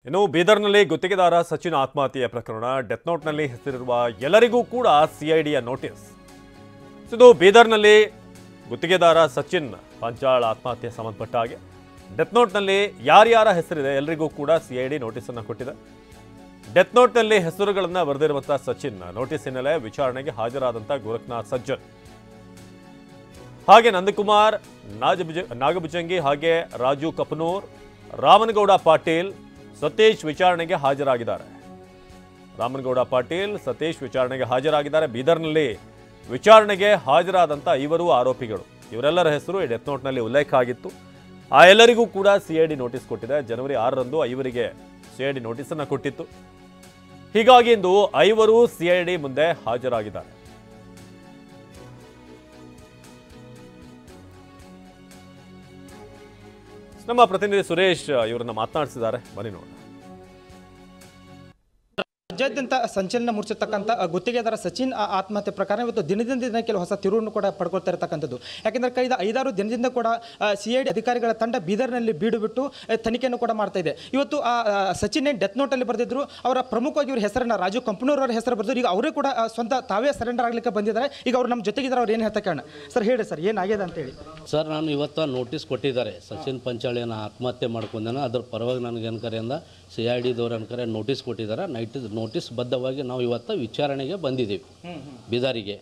ಇನ್ನು ಬೀದರ್ನಲ್ಲಿ ಗುತ್ತಿಗೆದಾರ ಸಚಿನ್ ಆತ್ಮಹತ್ಯೆಯ ಪ್ರಕರಣ ಡೆತ್ ನೋಟ್ನಲ್ಲಿ ಹೆಸರಿರುವ ಎಲ್ಲರಿಗೂ ಕೂಡ ಸಿಐಡಿಯ ನೋಟಿಸ್. ಇದು ಬೀದರ್ನಲ್ಲಿ ಗುತ್ತಿಗೆದಾರ ಸಚಿನ್ ಪಂಚಾಳ್ ಆತ್ಮಹತ್ಯೆ ಸಂಬಂಧಪಟ್ಟ ಹಾಗೆ ಡೆತ್ ನೋಟ್ನಲ್ಲಿ ಯಾರ್ಯಾರ ಹೆಸರಿದೆ ಎಲ್ಲರಿಗೂ ಕೂಡ ಸಿಐಡಿ ನೋಟಿಸ್ ಅನ್ನು ಕೊಟ್ಟಿದೆ. ಡೆತ್ ನೋಟ್ನಲ್ಲಿ ಹೆಸರುಗಳನ್ನು ಬರೆದಿರುವಂತಹ ಸಚಿನ್ ನೋಟಿಸ್ ಹಿನ್ನೆಲೆ ವಿಚಾರಣೆಗೆ ಹಾಜರಾದಂಥ ಗೋರಖನಾಥ್ ಸಜ್ಜನ್ ಹಾಗೆ ನಂದಕುಮಾರ್ ನಾಗಭುಜಂಗಿ ಹಾಗೆ ರಾಜು ಕಪನೂರ್ ರಾಮನಗೌಡ ಪಾಟೀಲ್ ಸತೀಶ್ ವಿಚಾರಣೆಗೆ ಹಾಜರಾಗಿದ್ದಾರೆ. ರಾಮನಗೌಡ ಪಾಟೀಲ್ ಸತೀಶ್ ವಿಚಾರಣೆಗೆ ಹಾಜರಾಗಿದ್ದಾರೆ. ಬೀದರ್ನಲ್ಲಿ ವಿಚಾರಣೆಗೆ ಹಾಜರಾದಂಥ ಐವರು ಆರೋಪಿಗಳು ಇವರೆಲ್ಲರ ಹೆಸರು ಈ ಡೆತ್ ನೋಟ್ನಲ್ಲಿ ಉಲ್ಲೇಖ ಆಗಿತ್ತು. ಆ ಎಲ್ಲರಿಗೂ ಕೂಡ ಸಿಐಡಿ ನೋಟಿಸ್ ಕೊಟ್ಟಿದೆ. ಜನವರಿ 6ರಂದು ಐವರಿಗೆ ಸಿಐಡಿ ನೋಟಿಸ್ ಅನ್ನು ಕೊಟ್ಟಿತ್ತು. ಹೀಗಾಗಿ ಇಂದು ಐವರು ಸಿಐಡಿ ಮುಂದೆ ಹಾಜರಾಗಿದ್ದಾರೆ. ನಮ್ಮ ಪ್ರತಿನಿಧಿ ಸುರೇಶ್ ಇವರನ್ನ ಮಾತನಾಡಿಸಿದ್ದಾರೆ, ಬನ್ನಿ ನೋಡೋಣ. ರಾಜ್ಯಾದ್ಯಂತ ಸಂಚಲನ ಮೂಡಿಸಿರ್ತಕ್ಕಂಥ ಗುತ್ತಿಗೆದಾರ ಸಚಿನ್ ಆತ್ಮಹತ್ಯೆ ಪ್ರಕರಣ ಇವತ್ತು ದಿನದಿಂದ ದಿನ ಕೆಲವು ಹೊಸ ತಿರುವನ್ನು ಕೂಡ ಪಡ್ಕೊಳ್ತಾ ಇರತಕ್ಕಂಥದ್ದು. ಯಾಕೆಂದರೆ ಕಳೆದ 5-6 ದಿನದಿಂದ ಕೂಡ ಸಿಐಡಿ ಅಧಿಕಾರಿಗಳ ತಂಡ ಬೀದರ್ನಲ್ಲಿ ಬೀಡು ಬಿಟ್ಟು ತನಿಖೆಯನ್ನು ಕೂಡ ಮಾಡ್ತಾ ಇದೆ. ಇವತ್ತು ಸಚಿನ್ ಏನು ಡೆತ್ ನೋಟಲ್ಲಿ ಬರೆದಿದ್ರು, ಅವರ ಪ್ರಮುಖವಾಗಿ ಇವ್ರ ಹೆಸರನ್ನು ರಾಜು ಕಂಪನೂರ್ ಅವರ ಹೆಸರು ಬರೆದ್ರು. ಈಗ ಅವರೇ ಕೂಡ ಸ್ವಂತ ತಾವೇ ಸರೆಂಡರ್ ಆಗಲಿಕ್ಕೆ ಬಂದಿದ್ದಾರೆ. ಈಗ ಅವ್ರು ನಮ್ಮ ಜೊತೆಗಿದ್ದಾರೆ. ಅವ್ರು ಏನು ಹೇಳ್ತಾ ಕಾರಣ ಸರ್ ಹೇಳಿ ಸರ್, ಏನಾಗಿದೆ ಅಂತೇಳಿ. ಸರ್, ನಾನು ಇವತ್ತು ನೋಟಿಸ್ ಕೊಟ್ಟಿದ್ದಾರೆ. ಸಚಿನ್ ಪಂಚಾಳಿಯನ್ನು ಆತ್ಮಹತ್ಯೆ ಮಾಡ್ಕೊಂಡೇನ ಅದ್ರ ಪರವಾಗಿ ನನಗೆ ಅನ್ಕರೆಯಿಂದ ಸಿಐಡಿದವ್ರು ಅನ್ಕರೆ ನೋಟಿಸ್ ಕೊಟ್ಟಿದ್ದಾರೆ. ನೋಟಿಸ್ ಬದ್ಧವಾಗಿ ನಾವು ಇವತ್ತು ವಿಚಾರಣೆಗೆ ಬಂದಿದ್ದೀವಿ. ಬೀದರಿಗೆ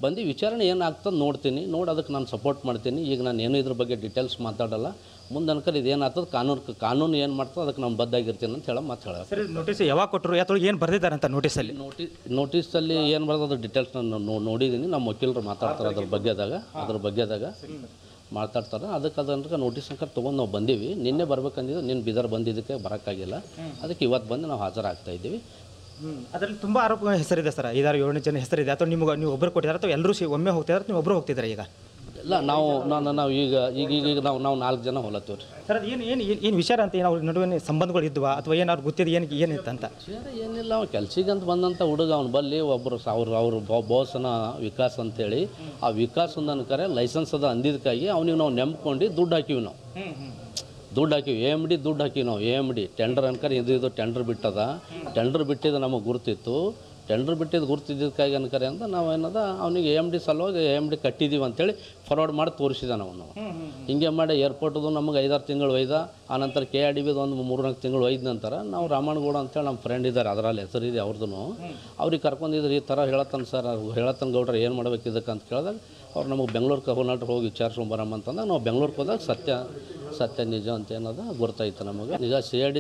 ಬಂದು ವಿಚಾರಣೆ ಏನಾಗ್ತದೆ ನೋಡ್ತೀನಿ, ನೋಡಿ ಅದಕ್ಕೆ ನಾನು ಸಪೋರ್ಟ್ ಮಾಡ್ತೀನಿ. ಈಗ ನಾನು ಏನು ಇದ್ರ ಬಗ್ಗೆ ಡೀಟೇಲ್ಸ್ ಮಾತಾಡಲ್ಲ. ಮುಂದೆ ಅನ್ಕರ್ ಇದೇನಾಗ್ತದೆ ಕಾನೂನು ಏನು ಮಾಡ್ತದೆ ಅದಕ್ಕೆ ನಾನು ಬದ್ದಾಗಿರ್ತೀನಿ ಅಂತ ಹೇಳೋ ಮಾತು ಹೇಳೋದು. ಸರ್, ನೋಟಿಸ್ ಯಾವಾಗ ಕೊಟ್ಟರು, ಯಾತೊಳಗೆ ಏನು ಬರೆದಿದ್ದಾರೆ ಅಂತ ನೋಟಿಸಲ್ಲಿ? ನೋಟಿಸಲ್ಲಿ ಏನು ಬರೋದು ಅದ್ರ ಡೀಟೇಲ್ಸ್ ನಾನು ನೋಡಿದ್ದೀನಿ. ನಮ್ಮ ವಕೀಲರು ಮಾತಾಡ್ತಾರೆ ಅದ್ರ ಬಗ್ಗೆದಾಗ ಮಾತಾಡ್ತಾರೆ. ಅದಕ್ಕೆ ನೋಟಿಸ್ ಅಂಕರ್ ತೊಗೊಂಡು ನಾವು ಬಂದೀವಿ. ನಿನ್ನೆ ಬರ್ಬೇಕಂದಿದ್ದು, ನಿನ್ನ ಬೀದರ್ ಬಂದಿದ್ದಕ್ಕೆ ಬರೋಕ್ಕಾಗಿಲ್ಲ. ಅದಕ್ಕೆ ಇವತ್ತು ಬಂದು ನಾವು ಹಾಜರಾಗ್ತಾ ಇದ್ದೀವಿ. ಅದರಲ್ಲಿ ತುಂಬ ಆರೋಪಗಳ ಹೆಸರಿದೆ ಸರ್. 5-7 ಜನ ಹೆಸರಿದೆ. ಅಥವಾ ನೀವು ಒಬ್ಬರು ಕೊಟ್ಟಿದ್ದಾರೆ ಅಥವಾ ಎಲ್ಲರೂ ಒಮ್ಮೆ ಹೋಗ್ತಿದ್ದಾರೆ, ನೀವು ಒಬ್ಬರು ಹೋಗ್ತಿದ್ದಾರೆ? ಈಗ ಇಲ್ಲ, ನಾವು ಈಗ ನಾವು 4 ಜನ ಹೊಲತ್ತೀವಿ ರೀ. ಸರ್, ಏನು ವಿಚಾರ ಅಂತ, ಏನು ಅವ್ರ ನಡುವೆ ಸಂಬಂಧಗಳು ಇದ್ವಾ ಅಥವಾ ಏನಾದ್ರು ಗೊತ್ತಿದೆ ಏನಿತ್ತು ಅಂತ? ಏನಿಲ್ಲ, ಅವ್ನು ಕೆಲ್ಸಿಗಂತ ಬಂದಂಥ ಹುಡುಗ ಅವ್ನು ಬಲ್ಲಿ ಒಬ್ಬರು ಅವ್ರ ಬಾಸನ ವಿಕಾಸ್ ಅಂತೇಳಿ, ಆ ವಿಕಾಸ್ ಅನ್ಕರೆ ಲೈಸೆನ್ಸ್ ಅದ ಅಂದಿದ್ದಕ್ಕಾಗಿ ಅವ್ನಿಗೆ ನಾವು ನೆಮ್ಕೊಂಡು ದುಡ್ಡು ಹಾಕಿವಿ. AMD ದುಡ್ಡು ಹಾಕಿವಿ ನಾವು. AMD ಟೆಂಡರ್ ಅನ್ಕರೆ ಇದು ಟೆಂಡರ್ ಬಿಟ್ಟದ. ಟೆಂಡರ್ ಬಿಟ್ಟಿದ್ದು ನಮಗೆ ಗುರ್ತಿತ್ತು. ಟೆಂಡರ್ ಬಿಟ್ಟಿದ್ದು ಗುರ್ತಿದ್ದಕ್ಕಾಗಿ ಅನ್ಕರೆ ಅಂತ ನಾವು ಏನದ ಅವನಿಗೆ AMD ಸಲುವಾಗಿ AMD ಕಟ್ಟಿದ್ದೀವಿ ಅಂತೇಳಿ ಫಾರ್ವರ್ಡ್ ಮಾಡಿ ತೋರಿಸಿದ ನಾವು. ಹಿಂಗೆ ಮಾಡಿ ಏರ್ಪೋರ್ಟದು ನಮಗೆ 5-6 ತಿಂಗಳು ಒಯ್ದ. ಆನಂತರ KRDBದು ಒಂದು 3-4 ತಿಂಗಳು ಒಯ್ದ ನಂತರ ನಾವು ರಾಮನಗೌಡ ಅಂತೇಳಿ ನಮ್ಮ ಫ್ರೆಂಡ್ ಇದ್ದಾರೆ, ಅದರಲ್ಲಿ ಹೆಸರಿದೆ ಅವ್ರದ್ದು. ಅವ್ರಿಗೆ ಕರ್ಕೊಂಡಿದ್ರು. ಈ ಥರ ಹೇಳತ್ತನ ಸರ್, ಹೇಳತ್ತನ ಗೌಡ್ರ ಏನು ಮಾಡ್ಬೇಕು ಇದಕ್ಕೆ ಅಂತ ಕೇಳಿದಾಗ ಅವ್ರು ನಮಗೆ ಬೆಂಗಳೂರಿಗೆ ಹೋಗಿ ವಿಚಾರಿಸ್ಕೊಂಬರಮ್ಮ ಅಂತಂದಾಗ ನಾವು ಬೆಂಗಳೂರಿಗೆ ಹೋದಾಗ ಸತ್ಯ ನಿಜ ಅಂತ ಏನದ ಗೊತ್ತಾಯ್ತು ನಮಗೆ. ಈಗ CID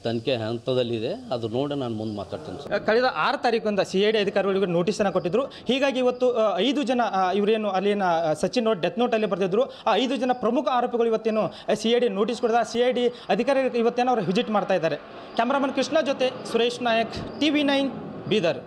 ತನಿಖೆ ಹಂತದಲ್ಲಿದೆ. ಅದು ನೋಡಿ ನಾನು ಮುಂದೆ ಮಾತಾಡ್ತೀನಿ ಸರ್. ಕಳೆದ 6 ತಾರೀಕಿಂದ CID ಅಧಿಕಾರಿಗಳಿಗೆ ನೋಟಿಸನ್ನು ಕೊಟ್ಟಿದ್ರು. ಹೀಗಾಗಿ ಇವತ್ತು 5 ಜನ ಇವರೇನು ಅಲ್ಲಿನ ಸಚಿನ್ ಡೆತ್ ನೋಟಲ್ಲಿ ಬರೆದಿದ್ರು, ಆ 5 ಜನ ಪ್ರಮುಖ ಆರೋಪಿಗಳು ಇವತ್ತೇನು CID ನೋಟಿಸ್ ಕೊಡಿದ. CID ಅಧಿಕಾರಿಗಳು ಇವತ್ತೇನೋ ಅವರು ವಿಸಿಟ್ ಮಾಡ್ತಾ ಇದ್ದಾರೆ. ಕ್ಯಾಮ್ರಾಮನ್ ಕೃಷ್ಣ ಜೊತೆ ಸುರೇಶ್ ನಾಯಕ್, TV9 ಬೀದರ್.